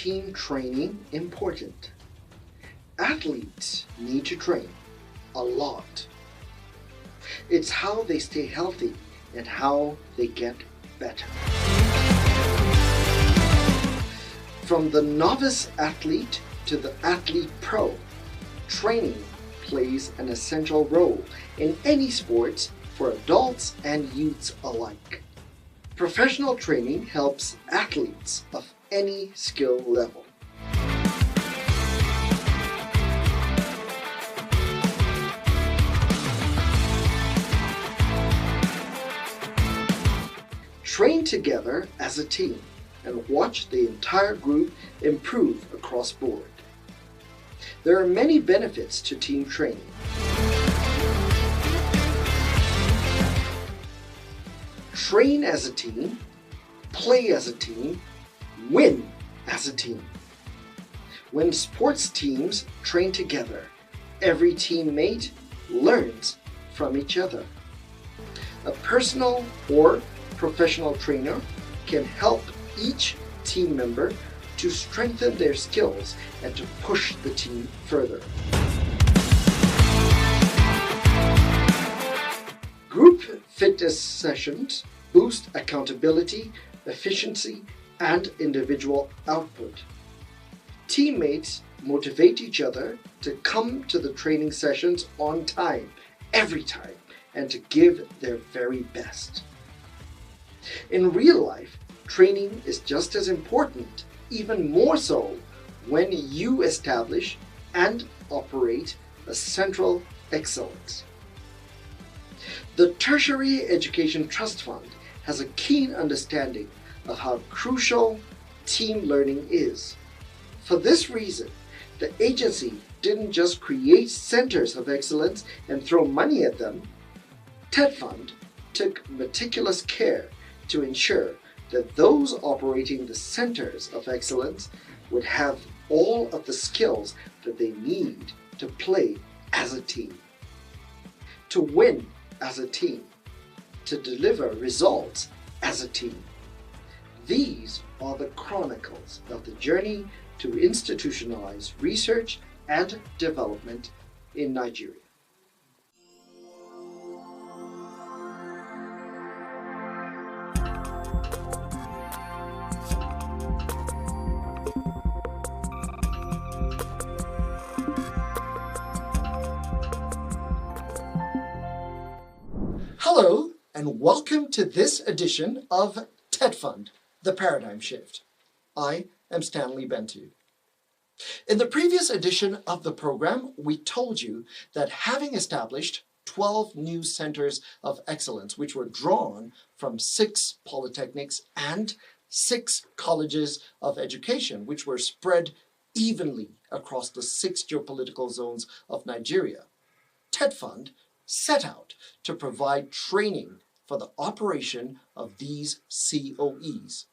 team training important? Athletes need to train a lot. It's how they stay healthy and how they get better. From the novice athlete to the athlete pro, training plays an essential role in any sports for adults and youths alike. Professional training helps athletes of any skill level. Train together as a team and watch the entire group improve across board. There are many benefits to team training. Train as a team, play as a team, win as a team. When sports teams train together, every teammate learns from each other. A personal or professional trainer can help each team member to strengthen their skills and to push the team further. Group fitness sessions boost accountability, efficiency, and individual output. Teammates motivate each other to come to the training sessions on time, every time, and to give their very best. In real life, training is just as important, even more so when you establish and operate a central excellence. The Tertiary Education Trust Fund has a keen understanding of how crucial team learning is. For this reason, the agency didn't just create centers of excellence and throw money at them. TETFund took meticulous care to ensure that those operating the centers of excellence would have all of the skills that they need to play as a team, to win as a team, to deliver results as a team. These are the chronicles of the journey to institutionalize research and development in Nigeria. Hello, and welcome to this edition of TETFund, The Paradigm Shift. I am Stanley Bentu. In the previous edition of the program, we told you that having established 12 new centers of excellence, which were drawn from 6 polytechnics and 6 colleges of education, which were spread evenly across the 6 geopolitical zones of Nigeria, TETFund set out to provide training for the operation of these COEs.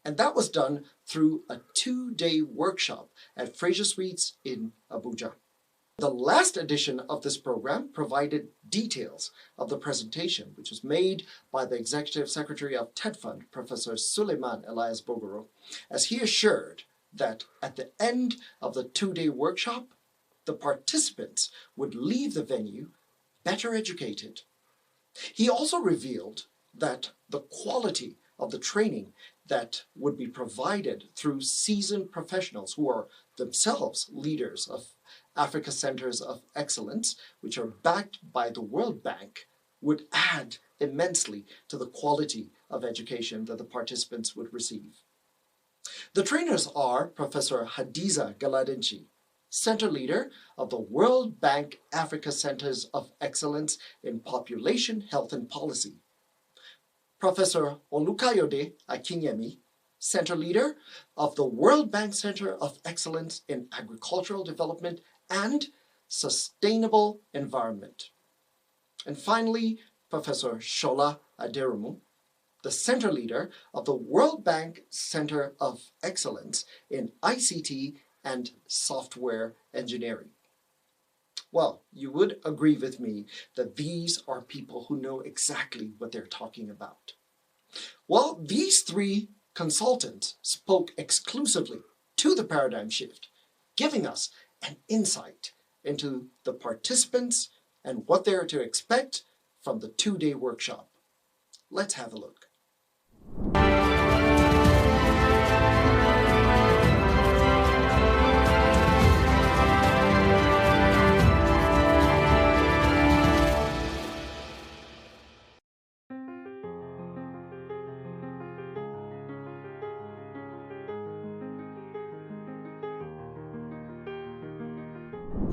And that was done through a 2-day workshop at Fraser Suites in Abuja. The last edition of this program provided details of the presentation, which was made by the Executive Secretary of TETFund, Professor Suleiman Elias Bogoro, as he assured that at the end of the 2-day workshop, the participants would leave the venue better educated. He also revealed that the quality of the training that would be provided through seasoned professionals who are themselves leaders of Africa Centers of Excellence, which are backed by the World Bank, would add immensely to the quality of education that the participants would receive. The trainers are Professor Hadiza Galadanchi, Center Leader of the World Bank Africa Centers of Excellence in Population, Health and Policy. Professor Olukayode Akinyemi, Center Leader of the World Bank Center of Excellence in Agricultural Development and Sustainable Environment. And finally, Professor Shola Aderomu, the Center Leader of the World Bank Center of Excellence in ICT and Software Engineering. Well, you would agree with me that these are people who know exactly what they're talking about. Well, these 3 consultants spoke exclusively to the paradigm shift, giving us an insight into the participants and what they are to expect from the 2-day workshop. Let's have a look.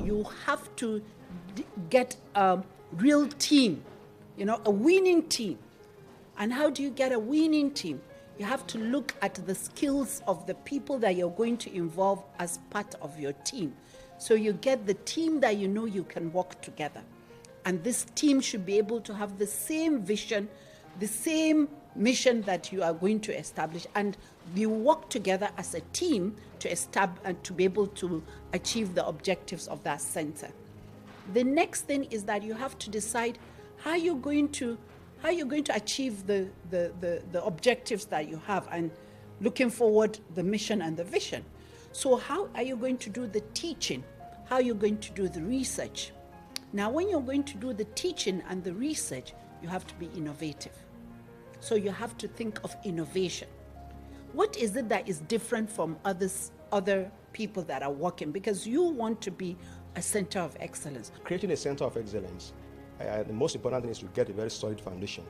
You have to get a real team, a winning team. And how do you get a winning team? You have to look at the skills of the people that you're going to involve as part of your team. So you get the team that you can work together. And this team should be able to have the same vision, the same mission that you are going to establish, and you work together as a team to establish and to be able to achieve the objectives of that center. The next thing is that you have to decide how you're going to achieve the objectives that you have, and looking forward the mission and the vision. So how are you going to do the teaching? How are you going to do the research? Now, when you're going to do the teaching and the research, you have to be innovative. So you have to think of innovation. What is it that is different from other people that are working? Because you want to be a center of excellence. Creating a center of excellence, the most important thing is to get a very solid foundation.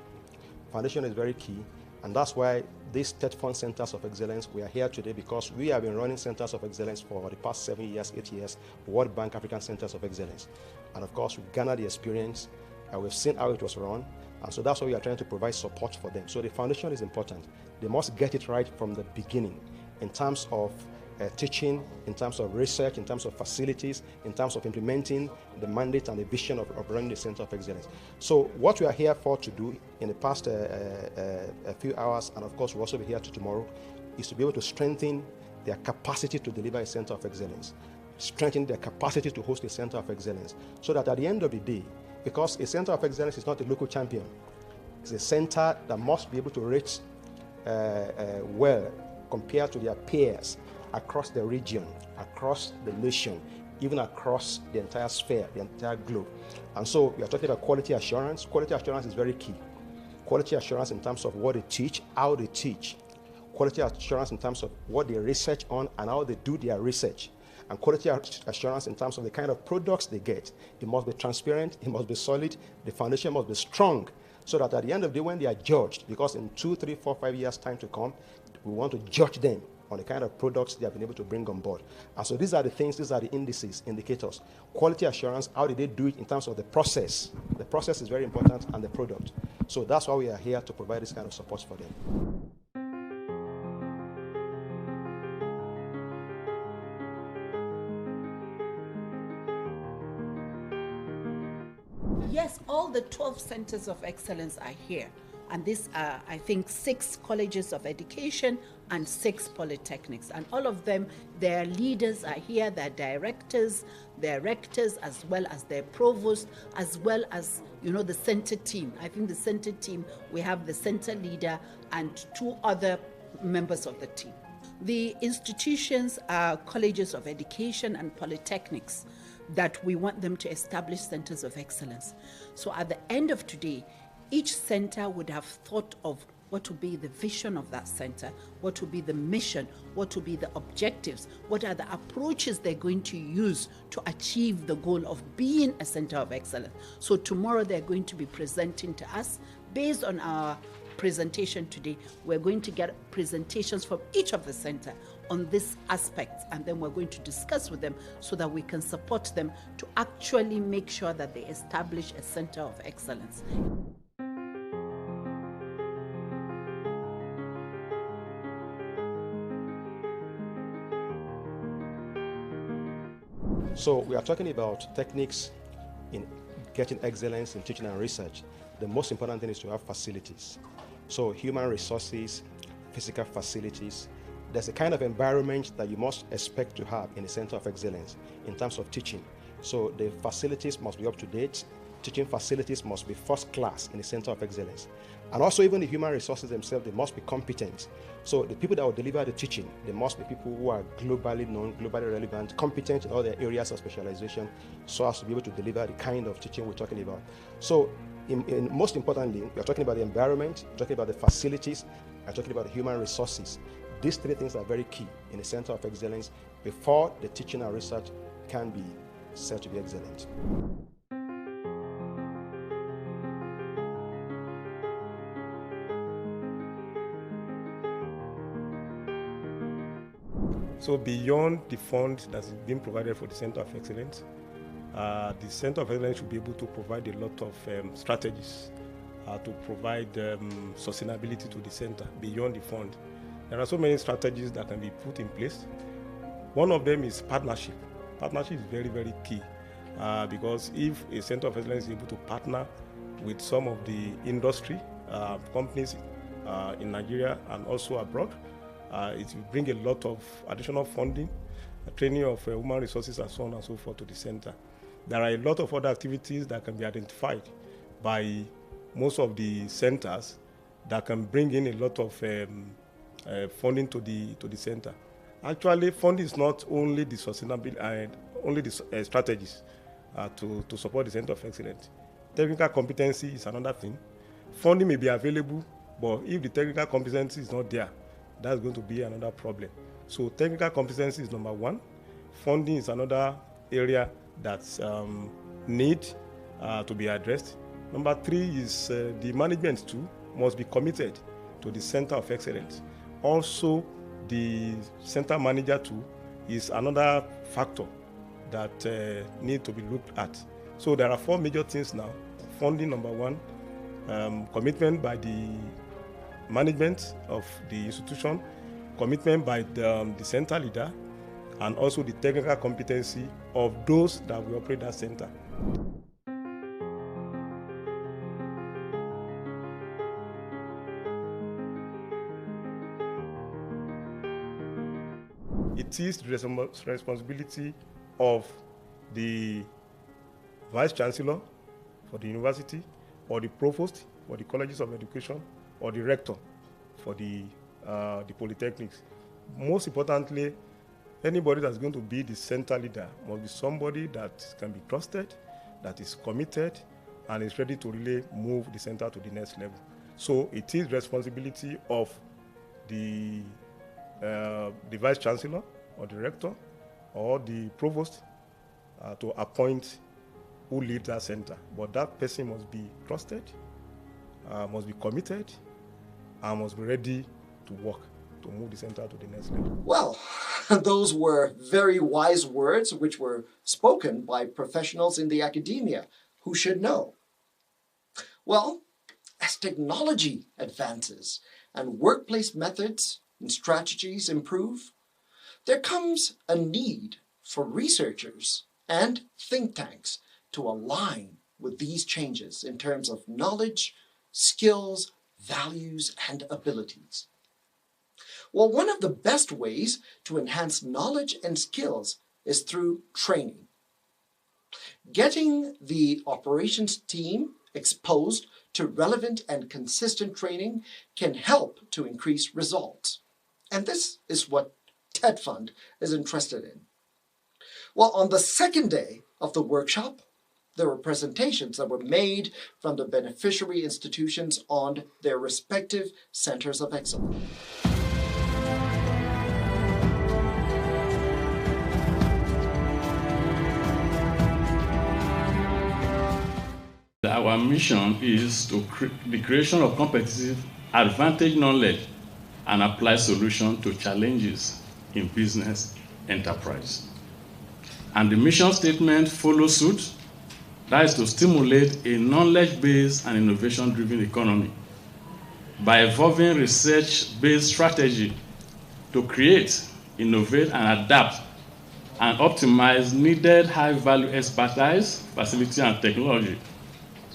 Foundation is very key, and that's why these TETFund centers of excellence, we are here today because we have been running centers of excellence for the past 7 years, 8 years, World Bank African Centers of Excellence. And of course, we've garnered the experience, and we've seen how it was run, and so that's why we are trying to provide support for them. So the foundation is important. They must get it right from the beginning in terms of teaching, in terms of research, in terms of facilities, in terms of implementing the mandate and the vision of running the Center of Excellence. So what we are here for to do in the past a few hours, and of course we'll also be here to tomorrow, is to be able to strengthen their capacity to deliver a Center of Excellence, strengthen their capacity to host a Center of Excellence, so that at the end of the day, because a Center of Excellence is not a local champion, it's a center that must be able to rate well compared to their peers across the region, across the nation, even across the entire sphere, the entire globe. And so we are talking about quality assurance. Quality assurance is very key. Quality assurance in terms of what they teach, how they teach. Quality assurance in terms of what they research on and how they do their research. And quality assurance in terms of the kind of products they get. It must be transparent, it must be solid, the foundation must be strong, so that at the end of the day when they are judged, because in 2, 3, 4, 5 years time to come, we want to judge them on the kind of products they have been able to bring on board. And so these are the things, these are the indices, indicators. Quality assurance, how did they do it in terms of the process? The process is very important, and the product. So that's why we are here to provide this kind of support for them. Yes, all the 12 centers of excellence are here. And these are, I think, 6 colleges of education and 6 polytechnics. And all of them, their leaders are here, their directors, their rectors, as well as their provost, as well as, the center team. I think the center team, we have the center leader and 2 other members of the team. The institutions are colleges of education and polytechnics that we want them to establish centers of excellence. So at the end of today, each center would have thought of what will be the vision of that center, what will be the mission, what will be the objectives, what are the approaches they're going to use to achieve the goal of being a center of excellence. So tomorrow they're going to be presenting to us. Based on our presentation today, we're going to get presentations from each of the center on this aspect, and then we're going to discuss with them so that we can support them to actually make sure that they establish a center of excellence. So we are talking about techniques in getting excellence in teaching and research. The most important thing is to have facilities. So human resources, physical facilities. There's a kind of environment that you must expect to have in a center of excellence in terms of teaching. So the facilities must be up to date. Teaching facilities must be first class in a center of excellence. And also even the human resources themselves, they must be competent. So the people that will deliver the teaching, they must be people who are globally known, globally relevant, competent in all their areas of specialization, so as to be able to deliver the kind of teaching we're talking about. So most importantly, we're talking about the environment, we're talking about the facilities, we're talking about the human resources. These three things are very key in a center of excellence before the teaching and research can be said to be excellent. So beyond the fund that's being provided for the Center of Excellence, the Center of Excellence should be able to provide a lot of strategies to provide sustainability to the center beyond the fund. There are so many strategies that can be put in place. One of them is partnership. Partnership is very, very key because if a Center of Excellence is able to partner with some of the industry companies in Nigeria and also abroad, it will bring a lot of additional funding, training of human resources and so on and so forth to the center. There are a lot of other activities that can be identified by most of the centers that can bring in a lot of funding to the center. Actually, funding is not only the sustainability, only the strategies to support the Center of Excellence. Technical competency is another thing. Funding may be available, but if the technical competency is not there, that's going to be another problem. So technical competency is number one. Funding is another area that's need to be addressed. Number three is the management too must be committed to the Center of Excellence. Also, the center manager too is another factor that need to be looked at. So there are four major things now. Funding, number one. Commitment by the management of the institution, commitment by the center leader, and also the technical competency of those that will operate that center. It is the responsibility of the Vice Chancellor for the university, or the provost for the colleges of education, or the rector for the polytechnics. Most importantly, anybody that's going to be the center leader must be somebody that can be trusted, that is committed, and is ready to really move the center to the next level. So it is responsibility of the Vice Chancellor, or the rector, or the provost to appoint who leads that center. But that person must be trusted, must be committed, and must be ready to work to move the center to the next level. Well, those were very wise words which were spoken by professionals in the academia who should know. Well, as technology advances and workplace methods and strategies improve, there comes a need for researchers and think tanks to align with these changes in terms of knowledge, skills, values, and abilities. Well, one of the best ways to enhance knowledge and skills is through training. Getting the operations team exposed to relevant and consistent training can help to increase results. And this is what TETFund is interested in. Well, on the second day of the workshop, there were presentations that were made from the beneficiary institutions on their respective centers of excellence. Our mission is to the creation of competitive advantage knowledge and apply solutions to challenges in business enterprise. And the mission statement follows suit. That is to stimulate a knowledge-based and innovation-driven economy by evolving research-based strategy to create, innovate, and adapt and optimize needed high-value expertise, facility, and technology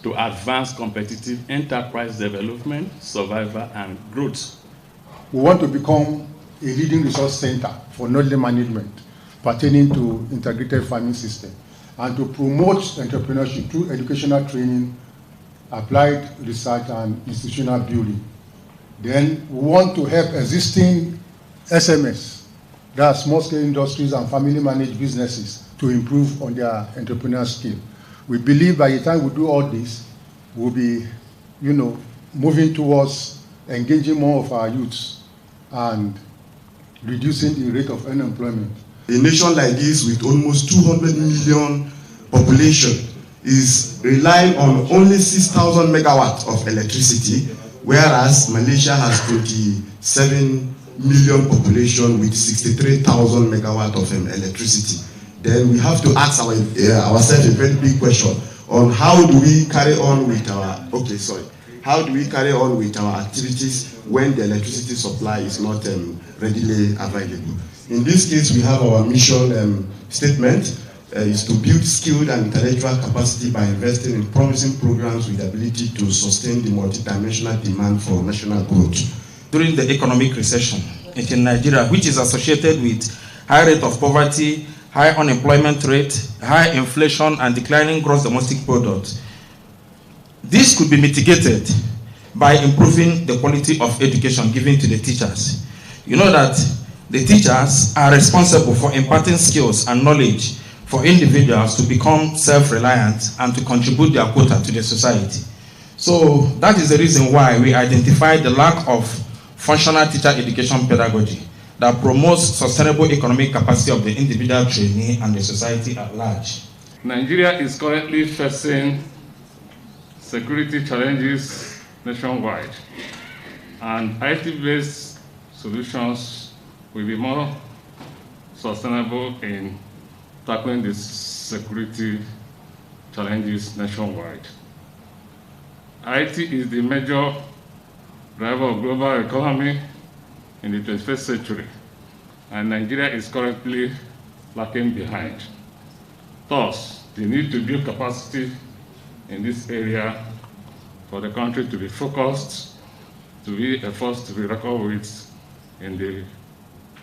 to advance competitive enterprise development, survival, and growth. We want to become a leading resource center for knowledge management pertaining to integrated farming system, and to promote entrepreneurship through educational training applied research and institutional building. Then we want to help existing SMEs, that's small-scale industries and family-managed businesses, to improve on their entrepreneurial skill. We believe by the time we do all this, we'll be, moving towards engaging more of our youths and reducing the rate of unemployment. A nation like this with almost 200 million population is relying on only 6,000 megawatts of electricity, whereas Malaysia has 27 million population with 63,000 megawatts of electricity. Then we have to ask ourselves a very big question on how do we carry on with our activities when the electricity supply is not readily available. In this case, we have our mission statement is to build skilled and intellectual capacity by investing in promising programs with the ability to sustain the multidimensional demand for national growth. During the economic recession in Nigeria, which is associated with high rate of poverty, high unemployment rate, high inflation, and declining gross domestic product, this could be mitigated by improving the quality of education given to the teachers. You know that the teachers are responsible for imparting skills and knowledge for individuals to become self-reliant and to contribute their quota to the society. So that is the reason why we identified the lack of functional teacher education pedagogy that promotes sustainable economic capacity of the individual trainee and the society at large. Nigeria is currently facing security challenges nationwide, and IT-based solutions will be more sustainable in tackling the security challenges nationwide. IT is the major driver of global economy in the 21st century, and Nigeria is currently lacking behind. Thus, the need to build capacity in this area for the country to be focused, to be a force to be reckoned with in the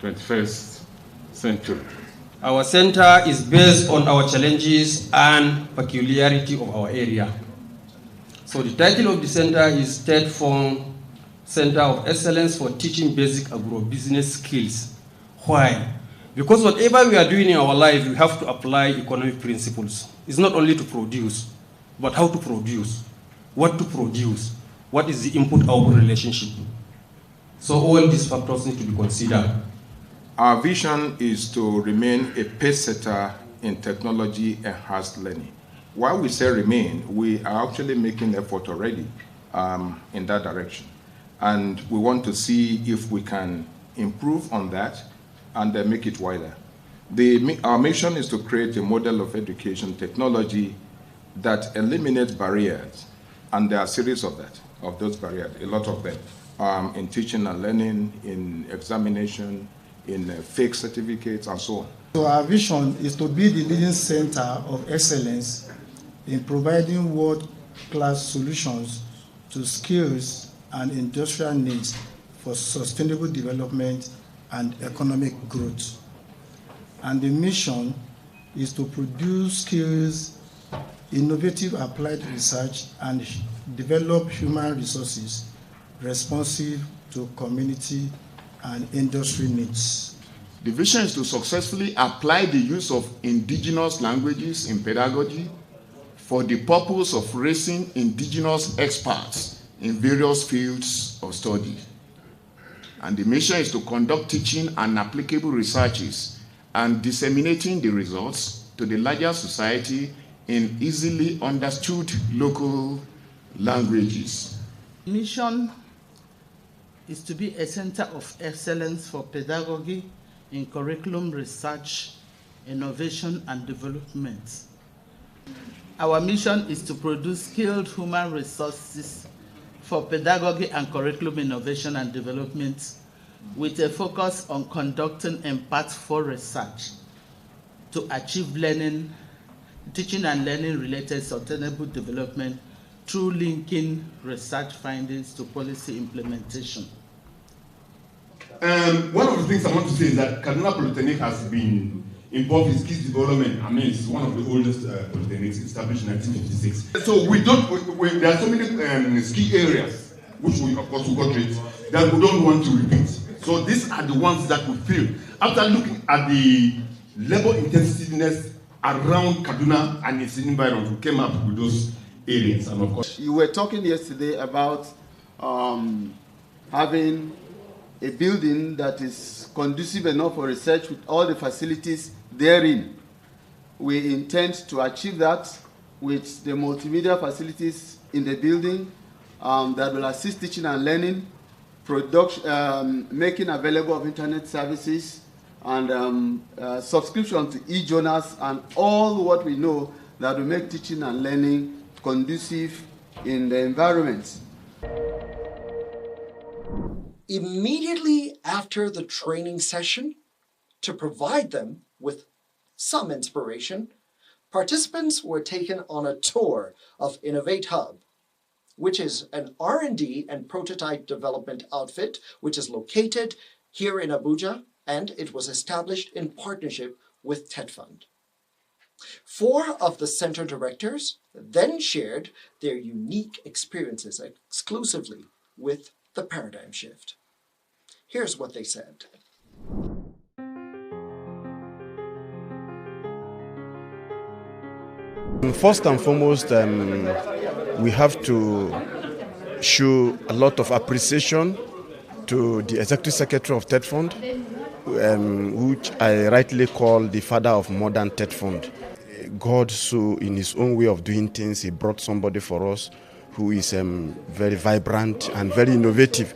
21st century. Our center is based on our challenges and peculiarity of our area. So the title of the center is TETFund Center of Excellence for Teaching Basic Agribusiness Skills. Why? Because whatever we are doing in our life, we have to apply economic principles. It's not only to produce, but how to produce, what to produce, what is the input-output relationship. So all these factors need to be considered. Our vision is to remain a pace setter in technology-enhanced learning. While we say remain, we are actually making effort already in that direction. And we want to see if we can improve on that and make it wider. Our mission is to create a model of education technology that eliminates barriers. And there are a series of those barriers, a lot of them, in teaching and learning, in examination, in fake certificates, and so on. So our vision is to be the leading center of excellence in providing world-class solutions to skills and industrial needs for sustainable development and economic growth. And the mission is to produce skills, innovative applied research, and develop human resources responsive to community and industry needs. The vision is to successfully apply the use of indigenous languages in pedagogy for the purpose of raising indigenous experts in various fields of study. And the mission is to conduct teaching and applicable researches and disseminating the results to the larger society in easily understood local languages. Mission is to be a center of excellence for pedagogy in curriculum research, innovation, and development. Our mission is to produce skilled human resources for pedagogy and curriculum innovation and development with a focus on conducting impactful research to achieve teaching and learning related sustainable development through linking research findings to policy implementation. One of the things I want to say is that Kaduna Polytechnic has been involved in skills development. I mean, it's one of the oldest polytechnics established in 1956. So there are so many skill areas, which we, of course, we got it, that we don't want to repeat. So these are the ones that we feel. After looking at the labor intensiveness around Kaduna and its environment, we came up with those areas. And of course, you were talking yesterday about having a building that is conducive enough for research with all the facilities therein. We intend to achieve that with the multimedia facilities in the building that will assist teaching and learning, making available of internet services, and subscription to e-journals, and all what we know that will make teaching and learning conducive in the environment. Immediately after the training session, to provide them with some inspiration, participants were taken on a tour of Innovate Hub, which is an R&D and prototype development outfit which is located here in Abuja, and it was established in partnership with TETFund. 4 of the center directors then shared their unique experiences exclusively with the paradigm shift. Here's what they said. First and foremost, we have to show a lot of appreciation to the Executive Secretary of TETFund, which I rightly call the father of modern TETFund. God, so in his own way of doing things, he brought somebody for us who is very vibrant and very innovative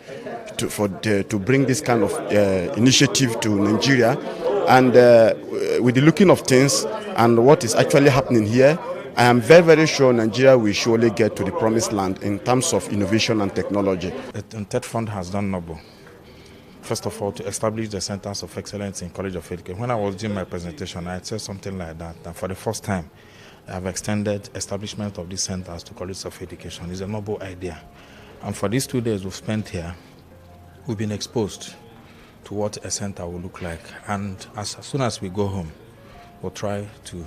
to bring this kind of initiative to Nigeria. And with the looking of things and what is actually happening here, I am very, very sure Nigeria will surely get to the promised land in terms of innovation and technology. TETFund has done noble. First of all, to establish the Centers of Excellence in College of Education. When I was doing my presentation, I said something like that, and for the first time, I have extended establishment of these centers to colleges of education. It's a noble idea. And for these 2 days we've spent here, we've been exposed to what a center will look like. And as soon as we go home, we'll try to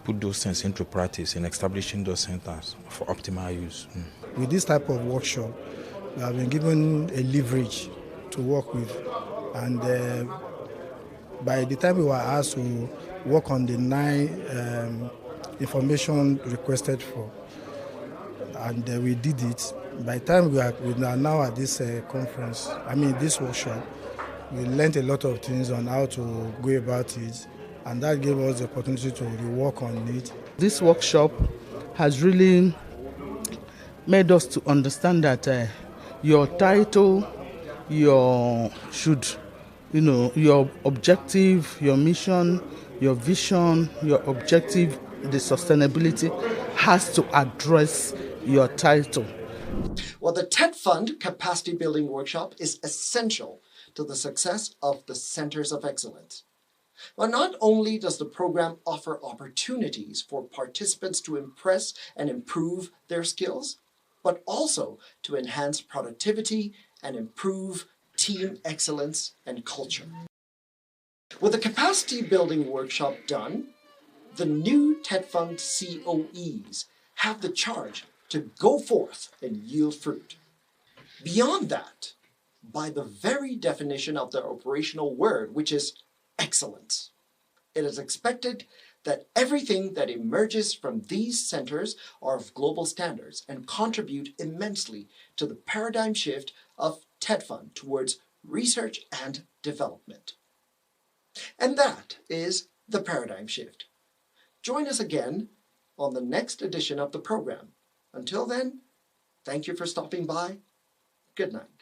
put those things into practice in establishing those centers for optimal use. With this type of workshop, we have been given a leverage to work with. And by the time we were asked to work on the 9 information requested for, and we did it. By the time we are now at this conference, this workshop, we learned a lot of things on how to go about it, and that gave us the opportunity to work on it. This workshop has really made us to understand that your title, your objective, your mission, your vision, your objective, the sustainability has to address your title. Well, the TETFund Capacity Building Workshop is essential to the success of the Centers of Excellence. Well, not only does the program offer opportunities for participants to impress and improve their skills, but also to enhance productivity and improve team excellence and culture. With the capacity building workshop done, the new TETFund COEs have the charge to go forth and yield fruit. Beyond that, by the very definition of the operational word, which is excellence, it is expected that everything that emerges from these centers are of global standards and contribute immensely to the paradigm shift of TETFund towards research and development. And that is the paradigm shift. Join us again on the next edition of the program. Until then, thank you for stopping by. Good night.